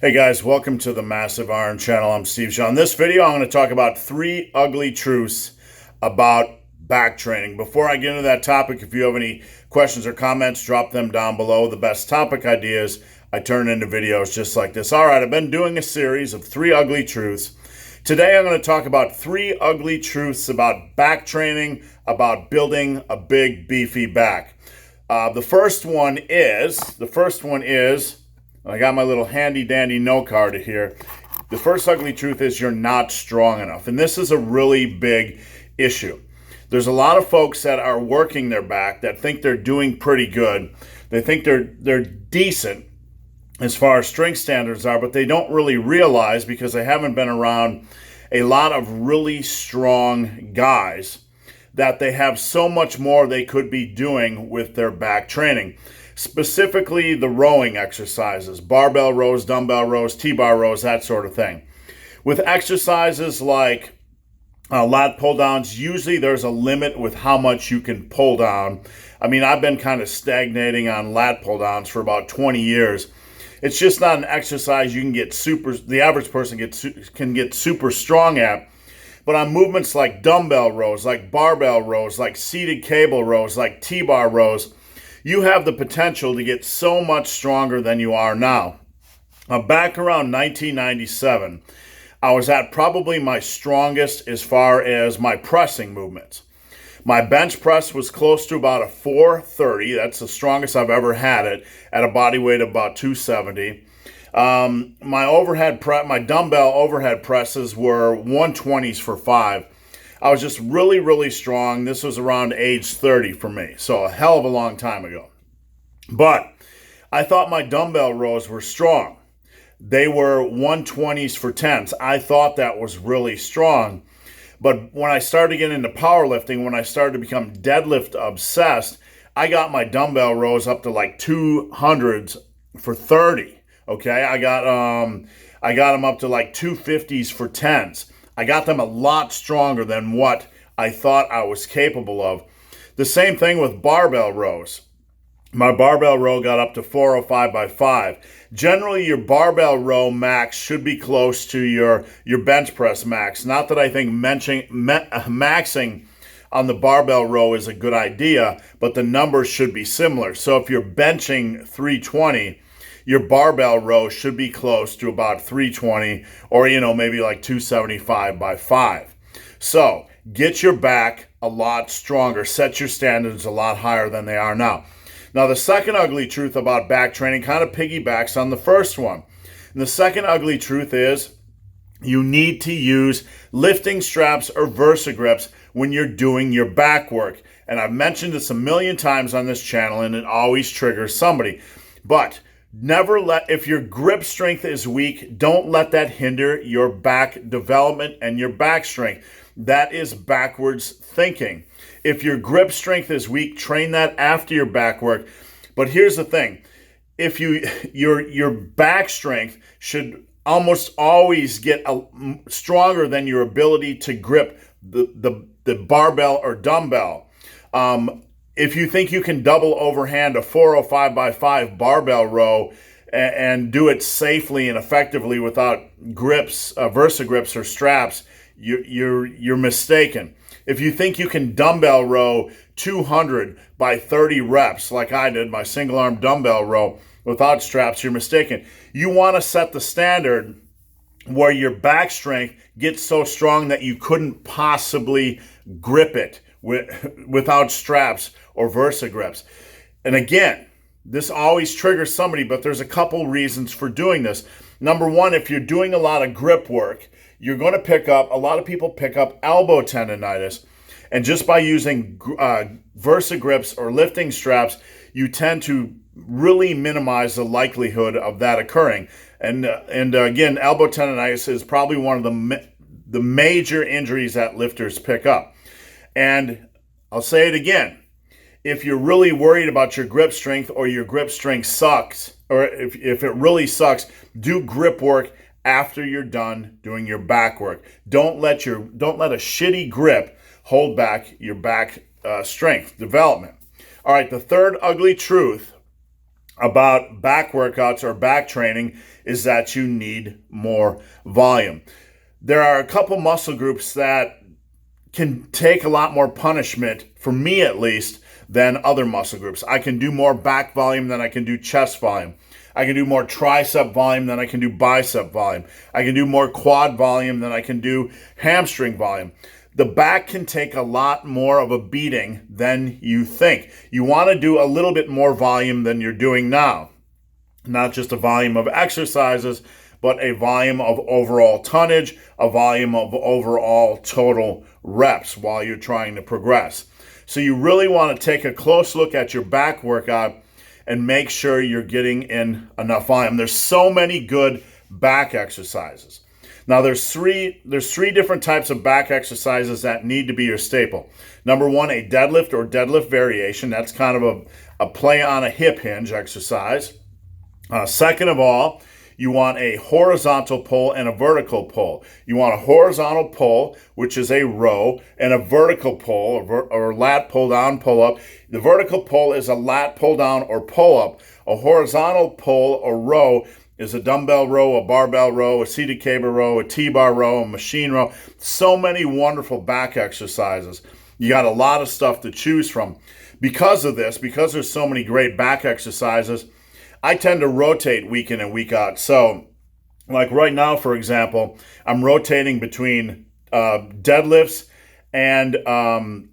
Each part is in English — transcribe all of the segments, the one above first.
Hey guys, welcome to the Massive Iron Channel. I'm Steve Shaw. In this video, I'm going to talk about 3 ugly truths about back training. Before I get into that topic, if you have any questions or comments, drop them down below. The best topic ideas I turn into videos just like this. All right, I've been doing a series of 3 ugly truths. Today, I'm going to talk about 3 ugly truths about back training, about building a big, beefy back. The first one is, I got my little handy dandy note card here. The first ugly truth is you're not strong enough. And this is a really big issue. There's a lot of folks that are working their back that think they're doing pretty good. They think they're decent as far as strength standards are, but they don't really realize, because they haven't been around a lot of really strong guys, that they have so much more they could be doing with their back training. Specifically the rowing exercises, barbell rows, dumbbell rows, T-bar rows, that sort of thing. With exercises like lat pull downs, usually there's a limit with how much you can pull down. I mean, I've been kind of stagnating on lat pull downs for about 20 years. It's just not an exercise you can get the average person can get super strong at. But on movements like dumbbell rows, like barbell rows, like seated cable rows, like T-bar rows, you have the potential to get so much stronger than you are now. Back around 1997, I was at probably my strongest as far as my pressing movements. My bench press was close to about a 430. That's the strongest I've ever had it, at a body weight of about 270. My dumbbell overhead presses were 120s for 5. I was just really, really strong. This was around age 30 for me, so a hell of a long time ago. But I thought my dumbbell rows were strong. They were 120s for 10s. I thought that was really strong. But when I started getting into powerlifting, when I started to become deadlift obsessed, I got my dumbbell rows up to like 200s for 30. Okay, I got them up to like 250s for 10s. I got them a lot stronger than what I thought I was capable of. The same thing with barbell rows. My barbell row got up to 405 by 5. Generally, your barbell row max should be close to your bench press max. Not that I think maxing on the barbell row is a good idea, but the numbers should be similar. So if you're benching 320, your barbell row should be close to about 320, or maybe like 275 by 5. So get your back a lot stronger. Set your standards a lot higher than they are now. Now, the second ugly truth about back training kind of piggybacks on the first one. And the second ugly truth is you need to use lifting straps or VersaGrips when you're doing your back work. And I've mentioned this a million times on this channel, and it always triggers somebody. But if your grip strength is weak, don't let that hinder your back development and your back strength. That is backwards thinking. If your grip strength is weak, train that after your back work. But here's the thing. If your back strength should almost always get stronger than your ability to grip the barbell or dumbbell. If you think you can double overhand a 405 by 5 barbell row and do it safely and effectively without grips, VersaGrips or straps, you're mistaken. If you think you can dumbbell row 200 by 30 reps, like I did, my single arm dumbbell row without straps, you're mistaken. You want to set the standard where your back strength gets so strong that you couldn't possibly grip it without straps or VersaGrips. And again, this always triggers somebody, but there's a couple reasons for doing this. Number one, if you're doing a lot of grip work, you're going to a lot of people pick up elbow tendonitis. And just by using VersaGrips or lifting straps, you tend to really minimize the likelihood of that occurring. And again, elbow tendonitis is probably one of the major injuries that lifters pick up. And I'll say it again. If you're really worried about your grip strength, or your grip strength sucks, or if it really sucks, do grip work after you're done doing your back work. Don't let a shitty grip hold back your back strength development. All right, the third ugly truth about back workouts or back training is that you need more volume. There are a couple muscle groups that can take a lot more punishment, for me at least, than other muscle groups. I can do more back volume than I can do chest volume. I can do more tricep volume than I can do bicep volume. I can do more quad volume than I can do hamstring volume. The back can take a lot more of a beating than you think. You want to do a little bit more volume than you're doing now. Not just a volume of exercises, but a volume of overall tonnage, a volume of overall total reps while you're trying to progress. So you really want to take a close look at your back workout and make sure you're getting in enough volume. There's so many good back exercises. Now there's three different types of back exercises that need to be your staple. Number one, a deadlift or deadlift variation. That's kind of a play on a hip hinge exercise. Second of all, you want a horizontal pull and a vertical pull. You want a horizontal pull, which is a row, and a vertical pull or lat pull down, pull up. The vertical pull is a lat pull down or pull up. A horizontal pull or row is a dumbbell row, a barbell row, a seated cable row, a T-bar row, a machine row. So many wonderful back exercises. You got a lot of stuff to choose from. Because of this, because there's so many great back exercises, I tend to rotate week in and week out. So, like right now, for example, I'm rotating between deadlifts and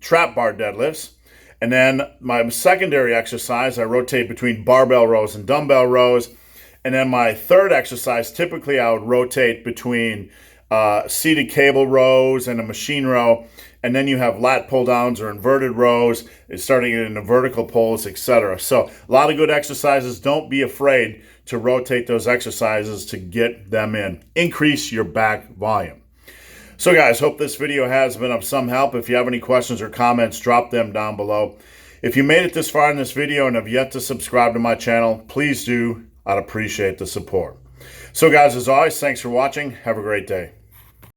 trap bar deadlifts. And then my secondary exercise, I rotate between barbell rows and dumbbell rows. And then my third exercise, typically I would rotate between seated cable rows and a machine row. And then you have lat pull downs or inverted rows, starting in the vertical pulls, etc. So a lot of good exercises. Don't be afraid to rotate those exercises to get them in. Increase your back volume. So guys, hope this video has been of some help. If you have any questions or comments, drop them down below. If you made it this far in this video and have yet to subscribe to my channel, please do. I'd appreciate the support. So guys, as always, thanks for watching. Have a great day.